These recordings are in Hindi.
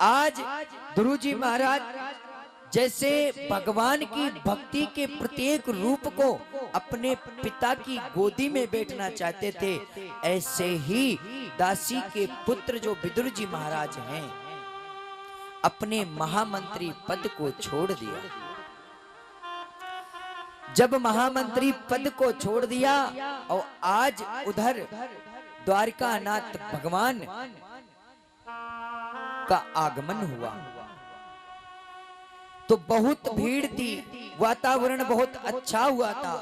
आज गुरु जी महाराज जैसे भगवान की भक्ति के प्रत्येक रूप को अपने पिता की गोदी में बैठना चाहते थे, ऐसे ही दासी के पुत्र जो विदुर जी महाराज हैं अपने महामंत्री पद को छोड़ दिया। जब महामंत्री पद को छोड़ दिया और आज उधर द्वारकानाथ भगवान का आगमन हुआ तो बहुत भीड़ थी, वातावरण बहुत अच्छा हुआ था।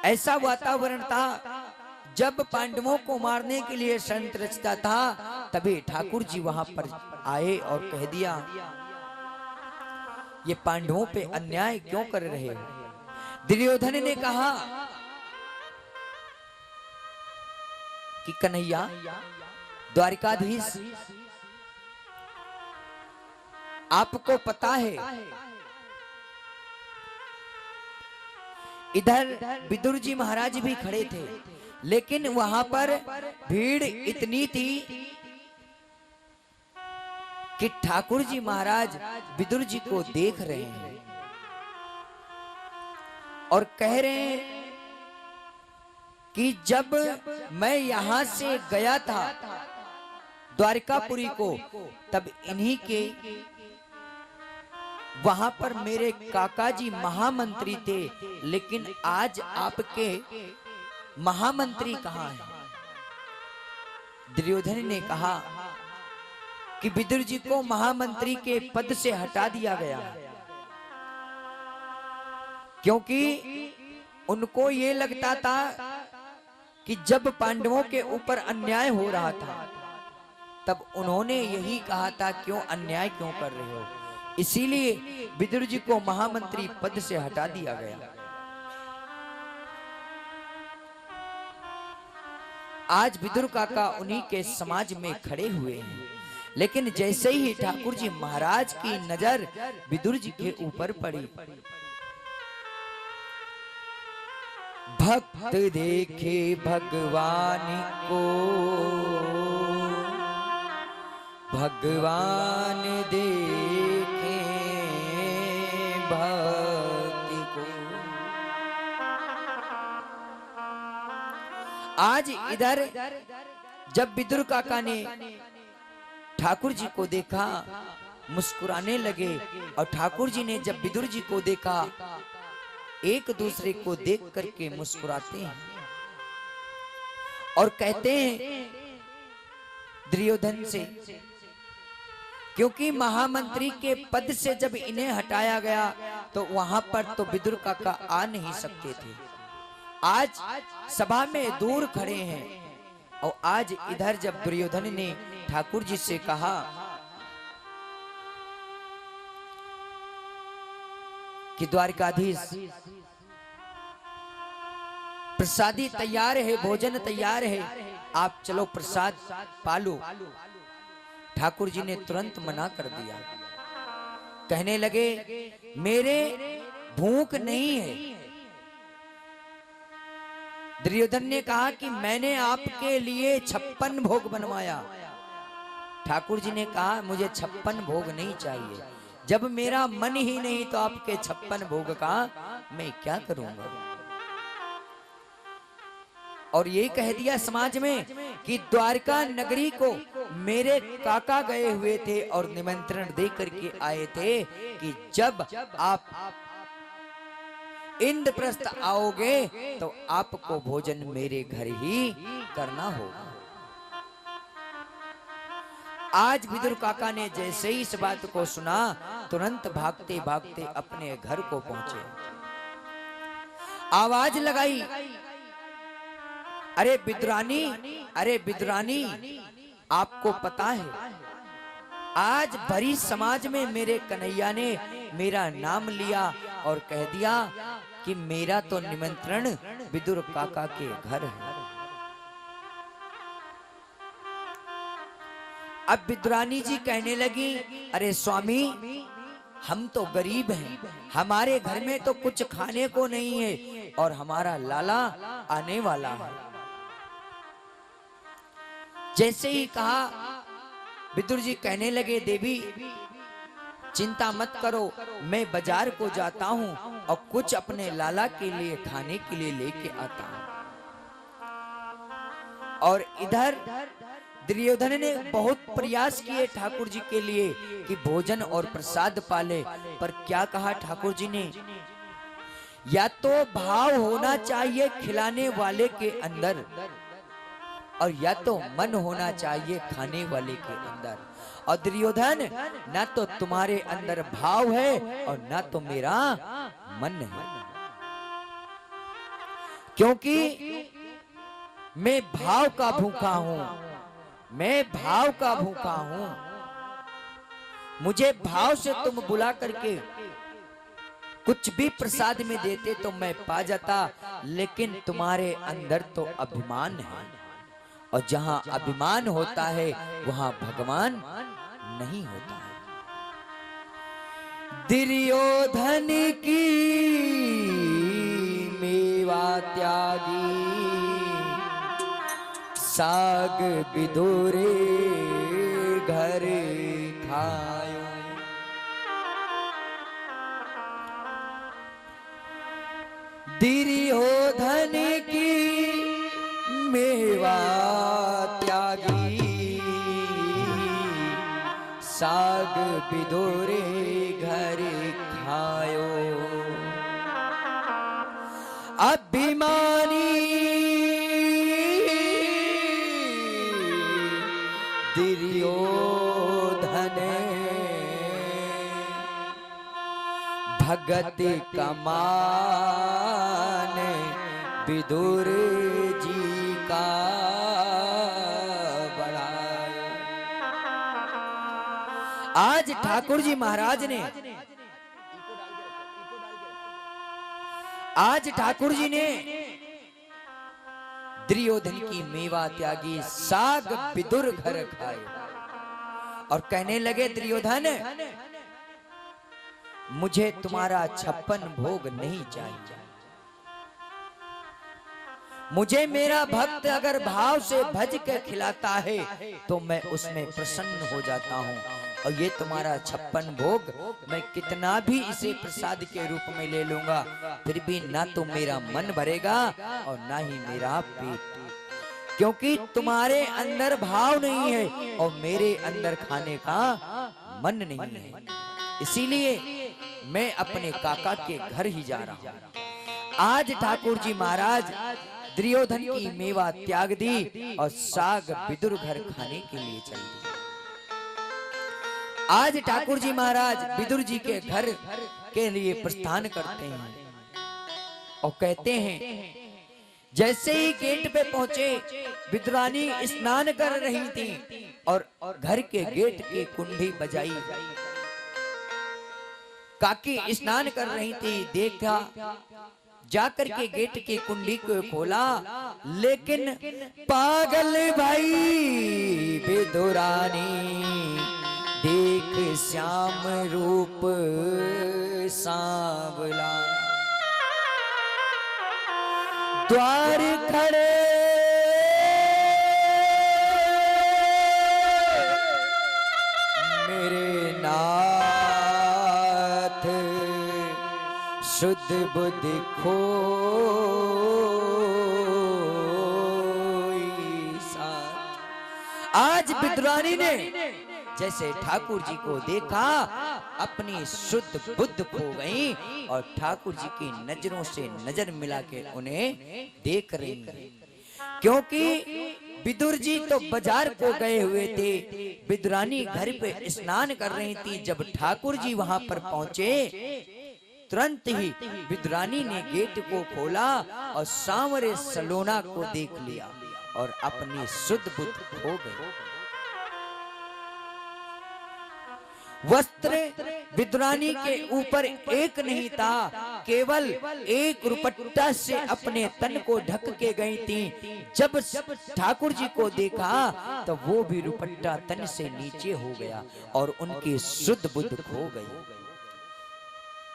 ऐसा वातावरण था जब पांडवों को मारने के लिए षड्यंत्र रचता था, तभी ठाकुर जी वहां पर आए और कह दिया, ये पांडवों पे अन्याय क्यों कर रहे हो? दुर्योधन ने कहा कि कन्हैया द्वारिकाधीश, आपको पता है इधर विदुर जी महाराज भी खड़े थे, लेकिन वहां पर भीड़ इतनी थी कि ठाकुर जी महाराज विदुर जी को देख रहे हैं और कह रहे हैं कि जब मैं यहां से गया था द्वारकापुरी को, तब इन्हीं के वहां पर मेरे काका जी महामंत्री थे, लेकिन आज आपके महामंत्री कहां हैं? दुर्योधन ने कहा कि विदुर जी को महामंत्री के पद से हटा दिया गया, क्योंकि उनको ये लगता था कि जब पांडवों के ऊपर अन्याय हो रहा था तब उन्होंने यही कहा था, क्यों अन्याय क्यों कर रहे हो? इसीलिए विदुर जी को महामंत्री पद से हटा दिया गया। आज विदुर काका उन्हीं के समाज में खड़े हुए हैं, लेकिन जैसे ही ठाकुर जी महाराज की नजर विदुर जी के ऊपर पड़ी, भक्त देखे भगवान को, भगवान देखे भक्ति को। आज इधर जब विदुर काका ने ठाकुर जी को देखा, मुस्कुराने लगे, और ठाकुर जी ने जब विदुर जी को देखा, एक दूसरे को देख करके मुस्कुराते हैं और कहते हैं दुर्योधन से, क्योंकि महामंत्री के पद से जब इन्हें हटाया गया तो वहां पर तो विदुर काका आ नहीं सकते थे। आज सभा में दूर खड़े हैं, और आज इधर जब दुर्योधन ने ठाकुर जी से कहा कि द्वारिकाधीश, प्रसादी तैयार है, भोजन तैयार है, आप चलो प्रसाद पालो। ठाकुर जी ने तुरंत मना कर दिया, कहने लगे मेरे भूख नहीं है। दुर्योधन ने कहा कि मैंने आपके लिए 56 भोग बनवाया। ठाकुर जी ने कहा मुझे 56 भोग नहीं चाहिए, जब मेरा मन ही नहीं तो आपके 56 भोग का मैं क्या करूंगा? और ये कह दिया समाज में कि द्वारका नगरी को मेरे काका गए हुए थे और निमंत्रण दे करके आए थे कि जब आप इंद्रप्रस्थ आओगे तो आपको भोजन मेरे घर ही करना होगा। आज विदुर काका ने जैसे ही इस बात को सुना, तुरंत भागते भागते अपने घर को पहुंचे, आवाज लगाई, अरे विदुरानी, अरे विदुरानी, आपको पता है आज भरी समाज में मेरे कन्हैया ने मेरा नाम लिया और कह दिया कि मेरा तो निमंत्रण विदुर काका के घर है। अब विदुरानी जी कहने लगी, अरे स्वामी, हम तो गरीब हैं, हमारे घर में तो कुछ खाने को नहीं है और हमारा लाला आने वाला है। जैसे ही कहा, विदुर जी कहने लगे, देवी चिंता मत करो, मैं बाजार को जाता हूं और कुछ अपने लाला के लिए खाने के लिए लेके आता हूं। और इधर दुर्योधन ने बहुत प्रयास किए ठाकुर जी के लिए कि भोजन और प्रसाद पाले, पर क्या कहा ठाकुर जी ने, या तो भाव होना चाहिए खिलाने वाले के अंदर और या तो मन होना चाहिए खाने वाले के अंदर। और दुर्योधन, ना तो तुम्हारे अंदर भाव है और ना तो मेरा मन है, क्योंकि मैं भाव का भूखा हूं, मैं भाव का भूखा हूं। मुझे भाव से तुम बुला करके कुछ भी प्रसाद में देते तो मैं पा जाता, लेकिन तुम्हारे अंदर तो अभिमान है, और जहां अभिमान होता है वहां भगवान नहीं होता है। दुर्योधन की मेवा त्यागी, साग बिदुरे घर खायो। दुर्योधन की मेवा त्यागी, साग बिदुरे घर खायो। अभिमानी दुर्योधन भगत कमान विदुर जी का बढ़ायो। आज ठाकुर जी महाराज ने, आज ठाकुर जी ने दुर्योधन की मेवा त्यागी, साग विदुर घर खाए, और कहने लगे, दुर्योधन मुझे तुम्हारा 56 भोग नहीं चाहिए। मुझे मेरा भक्त अगर भाव से भज के खिलाता है तो मैं उसमें प्रसन्न हो जाता हूँ, और ये तुम्हारा 56 भोग मैं कितना भी इसे प्रसाद के रूप में ले लूंगा, फिर भी ना तो मेरा मन भरेगा और ना ही मेरा पेट, क्योंकि तुम्हारे अंदर भाव नहीं है और मेरे अंदर खाने का मन नहीं है। इसीलिए मैं अपने काका के घर ही जा रहा हूं। आज ठाकुर जी महाराज दुर्योधन की मेवा त्याग दी और साग विदुर घर खाने के लिए चल दिए। आज ठाकुर जी महाराज विदुर जी के घर के लिए प्रस्थान करते हैं और कहते हैं, जैसे ही गेट पे पहुंचे, विदुरानी स्नान कर रही थी और घर के गेट की कुंडी बजाई। काकी स्नान कर रही थी, देखा, जाकर के गेट की कुंडी को खोला, लेकिन पागल भाई विदुरानी देख श्याम रूप सांवला, द्वार खड़े मेरे नाथ शुद्ध बुद्धि खोई साथ। आज विदुरानी ने जैसे ठाकुर जी को देखा, अपनी शुद्ध बुद्ध खो गई और ठाकुर जी की नजरों से नजर मिला के उन्हें देख रही है, क्योंकि विदुर जी तो बाजार को गए हुए थे, विदुरानी घर पे स्नान कर रही थी। जब ठाकुर जी वहां पर पहुंचे, तुरंत ही विदुरानी ने गेट को खोला और सांवरे सलोना को देख लिया और अपनी शुद्ध बुद्ध खो गई। वस्त्र विदुरानी के ऊपर एक नहीं था, केवल एक रुपट्टा से अपने तन को ढक के गई थी। जब ठाकुर जी को देखा तो वो भी रुपट्टा तन से नीचे हो गया और उनकी शुद्ध बुद्ध खो गई।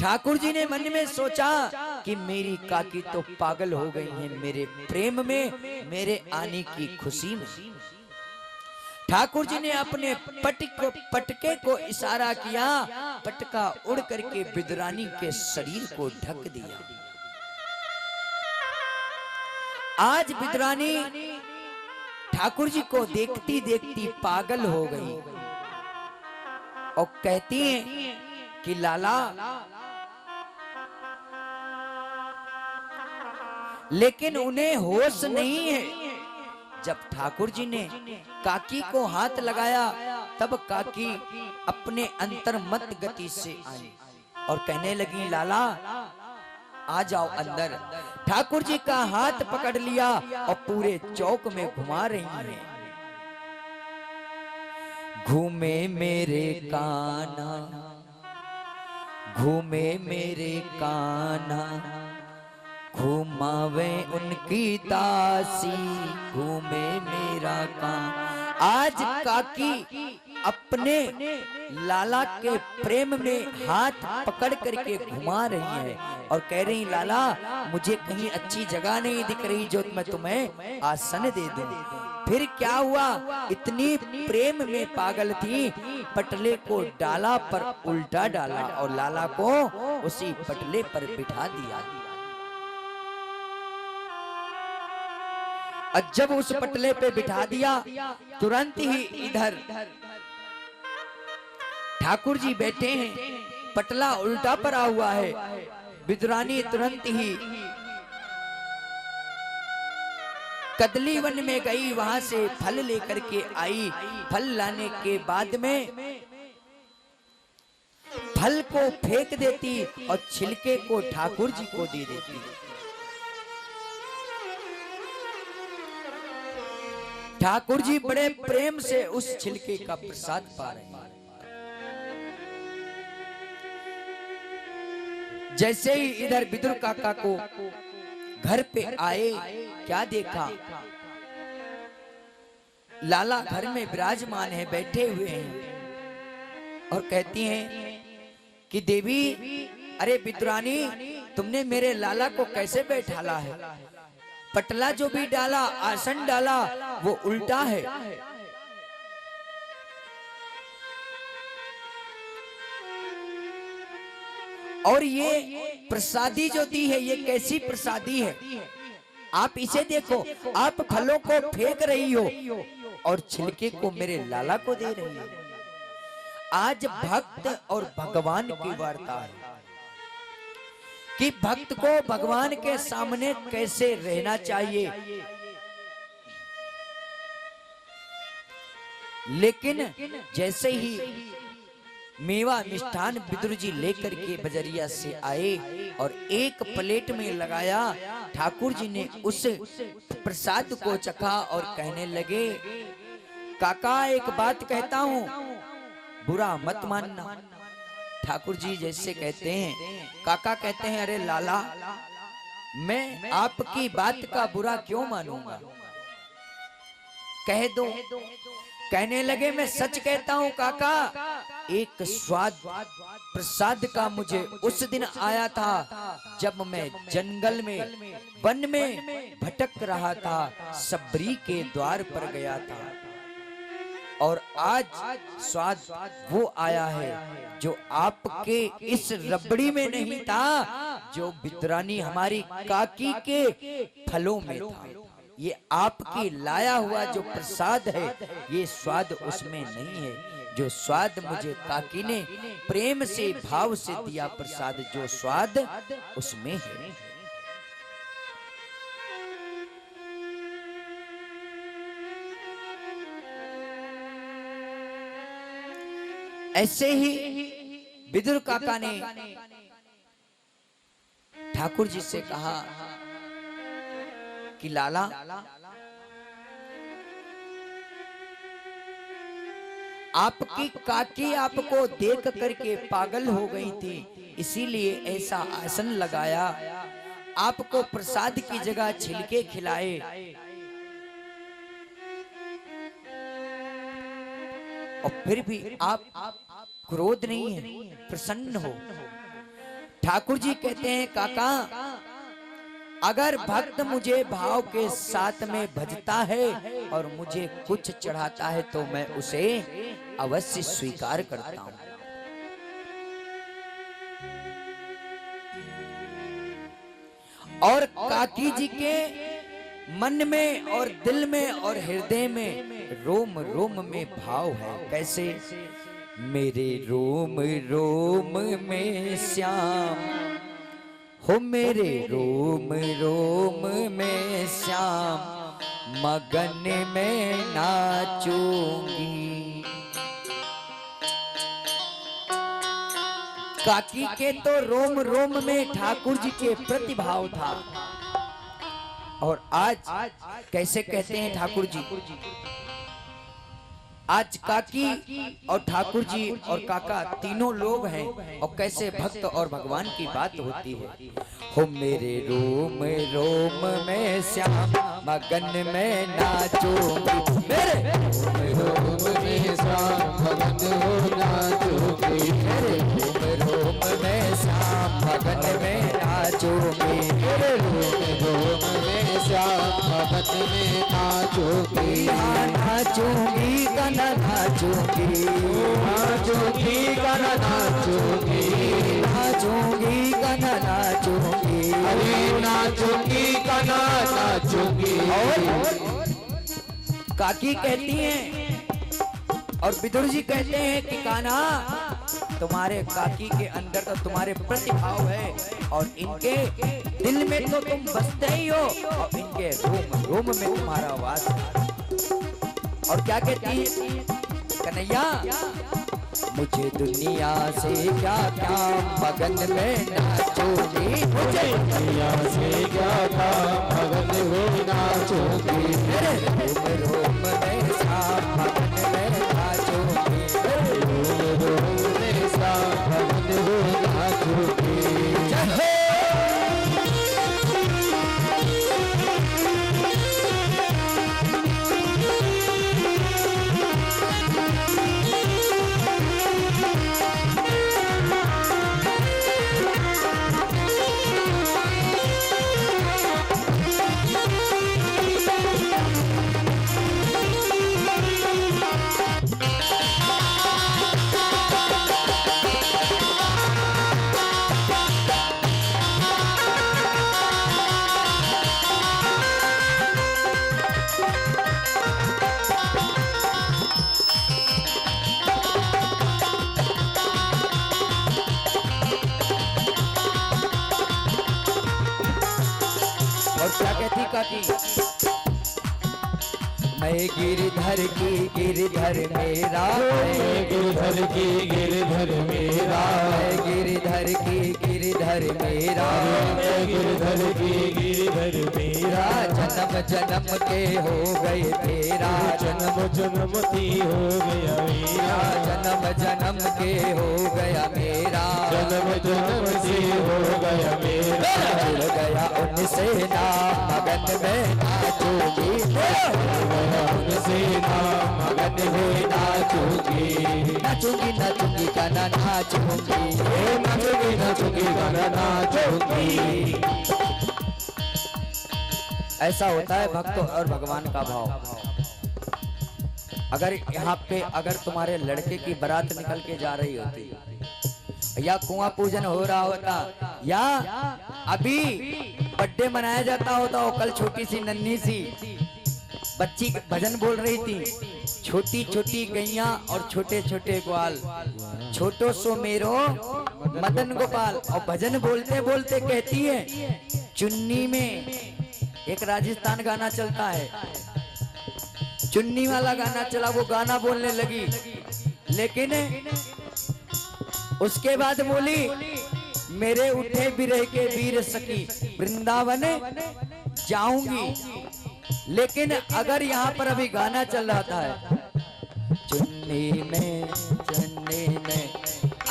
ठाकुर जी ने मन में सोचा कि मेरी काकी तो पागल हो गई है मेरे प्रेम में, मेरे आने की खुशी में। ठाकुर जी ने अपने पटके को इशारा किया, पटका उड़ करके विदुरानी के शरीर को ढक दिया। आज विदुरानी ठाकुर जी को देखती देखती पागल हो गई और कहती हैं कि लाला, लेकिन उन्हें होश नहीं है। जब ठाकुर जी ने काकी को हाथ लगाया तब काकी अपने अंतर्मत गति से आई और कहने लगी, लाला आ जाओ अंदर। ठाकुर जी का हाथ पकड़ लिया और पूरे चौक में घुमा रही हैं। घूमे मेरे कान्हा, घूमे मेरे कान्हा, घुमावे उनकी दासी, घूमे मेरा कान। आज काकी अपने लाला के प्रेम में हाथ पकड़ करके घुमा रही है और कह रही, लाला मुझे कहीं अच्छी जगह नहीं दिख रही जो मैं तुम्हें आसन दे दूं। फिर क्या हुआ, इतनी प्रेम में पागल थी, पटले को डाला पर उल्टा डाला और लाला को उसी पटले पर बिठा दिया। और जब उस पटले पे बिठा दिया, तुरंत ही इधर ठाकुर जी बैठे हैं, पटला उल्टा पड़ा हुआ है। विदुरानी तुरंत ही कदली वन में गई, वहां से फल लेकर के आई। फल लाने के बाद में फल को फेंक देती और छिलके को ठाकुर जी को दे देती। ठाकुर जी बड़े प्रेम से उस छिलके का प्रसाद पा रहे हैं। जैसे ही इधर विदुर काका को घर पे आए, क्या देखा, लाला घर में विराजमान है, बैठे हुए हैं और कहती हैं कि देवी, अरे विदुरानी, तुमने मेरे लाला को कैसे बैठाला है? पटला जो भी डाला, आसन डाला, वो उल्टा है। और ये प्रसादी जो दी है, ये कैसी प्रसादी है? आप इसे देखो, आप फलों को फेंक रही हो और छिलके को मेरे लाला को दे रही हो। आज भक्त और भगवान की वार्ता है कि भक्त को भगवान के सामने कैसे रहना चाहिए। लेकिन जैसे ही मेवा मिष्ठान विदुर जी लेकर के बजरिया से आए और एक प्लेट में लगाया, ठाकुर जी ने उस प्रसाद को चखा और कहने लगे, काका एक बात कहता हूं, बुरा मत मानना। ठाकुर जी जैसे कहते हैं, काका कहते हैं, अरे लाला, मैं आपकी बात का बुरा क्यों मानूंगा, कह दो। कहने लगे, मैं सच कहता हूं काका, एक स्वाद प्रसाद का मुझे उस दिन आया था जब मैं जंगल में, वन में भटक रहा था, सबरी के द्वार पर गया था, और आज स्वाद वो आया है जो आपके इस रबड़ी में नहीं था, जो विदुरानी हमारी काकी के फलों में था। ये आपकी लाया हुआ जो प्रसाद है, ये स्वाद उसमें नहीं है। जो स्वाद मुझे काकी ने प्रेम से, भाव से दिया प्रसाद, जो स्वाद उसमें है। ऐसे ही विदुर काका ने ठाकुर जी से कहा कि लाला, आपकी काकी आपको देख करके पागल हो गई थी, इसीलिए ऐसा आसन लगाया, आपको प्रसाद की जगह छिलके खिलाए। और फिर भी आप क्रोध नहीं है, प्रसन्न हो। ठाकुर जी कहते हैं, काका अगर भक्त मुझे भाव के साथ में भजता है और मुझे कुछ चढ़ाता है तो मैं उसे अवश्य स्वीकार करता हूं। और काकी जी के मन में और दिल में और हृदय में रोम रोम में भाव है। कैसे? मेरे रोम रोम में श्याम हो, मेरे रोम रोम में श्याम मगन में नाचूंगी। काकी के तो रोम रोम में ठाकुर जी के प्रतिभाव था। और आज कैसे कहते हैं ठाकुर जी, आज काकी और ठाकुर जी और काका तीनों लोग हैं और कैसे भक्त और भगवान की बात होती है। हो मेरे रोम रोम में श्याम मगन में नाचूंगी, मेरे रोम में श्याम मगन में नाचूंगी, मेरे रोम रोम में श्याम मगन में नाचूंगी, मेरे रोम में श्याम मगन में नाचूंगी, नाचूंगी कना नाचूंगी, नाचूंगी कना नाचूंगी, नाचूंगी कना नाचूंगी, अरे नाचूंगी कना नाचूंगी। और काकी कहती हैं और विदुर जी कहते हैं कि कान्हा तुम्हारे काकी के अंदर तो तुम्हारे प्रतिभाव है और इनके दिल में तो तुम बसते ही हो और इनके रोम रोम में तुम्हारा वास है। और क्या कहती है कन्हैया, मुझे दुनिया से क्या काम मगन में नाचूंगी, मुझे दुनिया से क्या काम मगन में नाचूंगी, मेरे रोम रोम में श्याम मगन में नाचूंगी, रोम रोम में श्याम मगन में नाचूंगी। और क्या कहती काकी, मैं गिरधर की गिरधर मेरा, मैं गिरधर की गिरधर मेरा, मैं गिरधर की गिरधर मेरा, मैं गिरधर की गिरधर मेरा, जन्म जन्म के हो गए तेरा, जन्म जन्म की हो गया मेरा, जन्म जन्म के हो गया मेरा, जन्म जन्म से हो गया मेरा, जुड़ गया उनसे नाम मगन में नाचूंगी, उनसे नाम मगन में नाचूंगी, नाचूंगी नाचूंगी गाना नाचूंगी, नाचूंगी नाचूंगी गाना नाचूंगी। ऐसा होता है भक्त और भगवान का भाव। अगर यहाँ पे अगर तुम्हारे लड़के की बारात निकल के जा रही होती या कुआं पूजन हो रहा होता या अभी बर्थडे मनाया जाता होता, और कल छोटी सी नन्ही सी बच्ची भजन बोल रही थी, छोटी छोटी गैया और छोटे छोटे ग्वाल, छोटो सो मेरो मदन गोपाल, और भजन बोलते बोलते कहती है, चुन्नी में एक राजस्थान गाना चलता है, चुन्नी वाला गाना चला, वो गाना बोलने लगी, लेकिन उसके बाद बोली, मेरे उठे बिरह के वीर सखी वृंदावन जाऊंगी। लेकिन अगर यहाँ पर अभी गाना चल रहा था, चुन्नी में,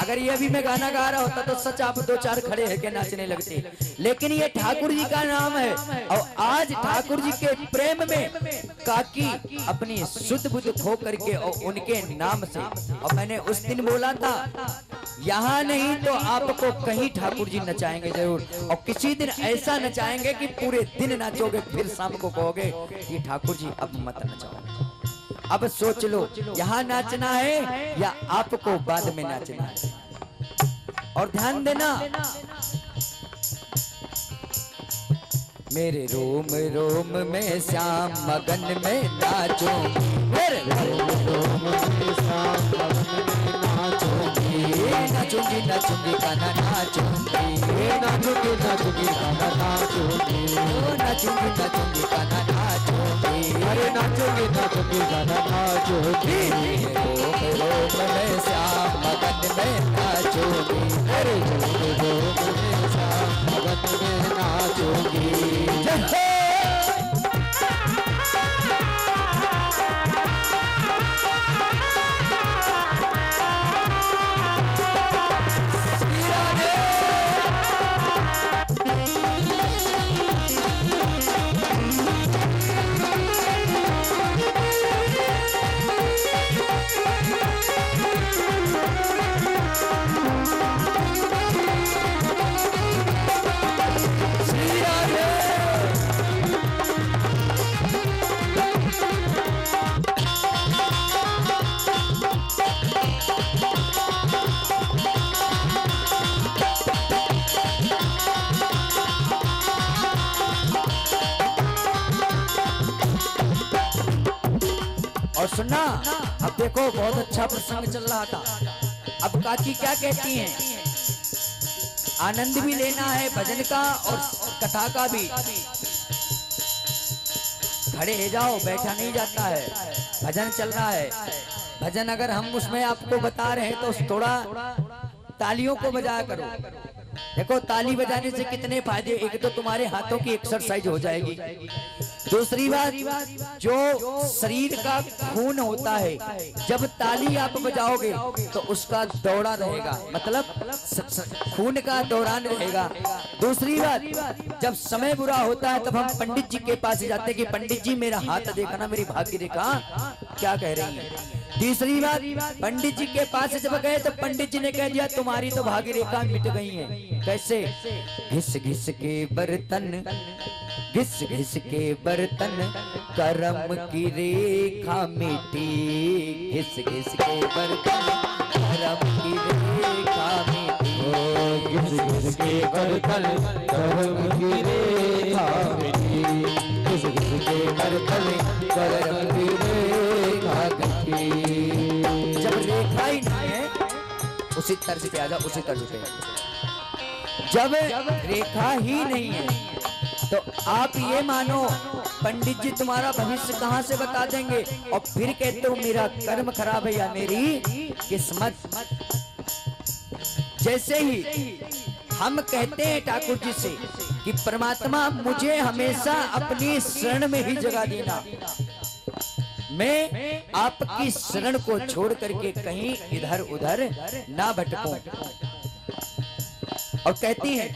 अगर ये अभी मैं गाना गा रहा होता तो सच आप दो चार खड़े है के नाचने लगते, लेकिन ये ठाकुर जी का नाम है और आज ठाकुर जी के प्रेम में काकी अपनी शुद्ध बुद्ध खो करके और उनके नाम से, और मैंने उस दिन बोला था यहाँ नहीं तो आपको कहीं ठाकुर जी नचाएंगे जरूर। और किसी दिन ऐसा नचाएंगे कि पूरे दिन नाचोगे, फिर शाम को कहोगे कि ठाकुर जी अब मत नचाओ। अब सोच लो, यहाँ नाचना है या आपको बाद में नाचना है। और ध्यान देना, मेरे रोम रोम में श्याम मगन में नाचो, मेरे रोम रोम में श्याम मगन में नाचूंगी, नाचूंगी नाचूंगी गाना नाचूंगी, नाचूंगी नाचूंगी गाना नाचूंगी, नाचूंगी नाचूंगी गाना नाचूंगी, अरे नाचूंगी नाचूंगी गाना नाचूंगी, रोम रोम में श्याम मगन में नाचूंगी, अरे रोम रोम में श्याम मगन में नाचूंगी। और सुनना, अब देखो बहुत अच्छा प्रसंग चल रहा था। अब काकी क्या कहती हैं, आनंद भी लेना है भजन का और कथा का भी। खड़े हो जाओ, बैठा नहीं जाता है, भजन चल रहा है। भजन अगर हम उसमें आपको बता रहे हैं तो थोड़ा तालियों को बजाया करो। देखो ताली बजाने से कितने फायदे, एक तो तुम्हारे हाथों की एक्सरसाइज हो जाएगी, दूसरी बात जो शरीर का खून होता है जब ताली आप बजाओगे तो उसका दौड़ा रहेगा, मतलब खून का दौरान रहेगा। दूसरी बात जब समय बुरा होता है तब हम पंडित जी के पास जाते हैं कि पंडित जी मेरा हाथ देखना, मेरी भाग्य रेखा क्या कह रही है। तीसरी बात, पंडित जी के पास जब गए तो पंडित जी ने कह दिया तुम्हारी तो भाग्य रेखा मिट गई है। कैसे? घिस घिस के बर्तन, घिस घिस के बर्तन करम की रेखा मिटी, घिस घिस के बर्तन करम की रेखा मिटी, घिस घिस के बर्तन करम की रेखा मिटी, घिस घिस के बर्तन करम की रेखा मिटी। जब रेखा ही नहीं है उसी तर्ज पे आ जाओ, उसी तर्ज पे। जब रेखा ही नहीं है तो आप ये मानो पंडित जी तुम्हारा भविष्य कहां से बता देंगे, और फिर कहते हो मेरा कर्म खराब है या मेरी किस्मत। जैसे ही हम कहते हैं ठाकुर जी से कि परमात्मा मुझे हमेशा अपनी शरण में ही जगह देना, मैं आपकी शरण को छोड़ करके कहीं इधर उधर ना भटकूं। और कहती है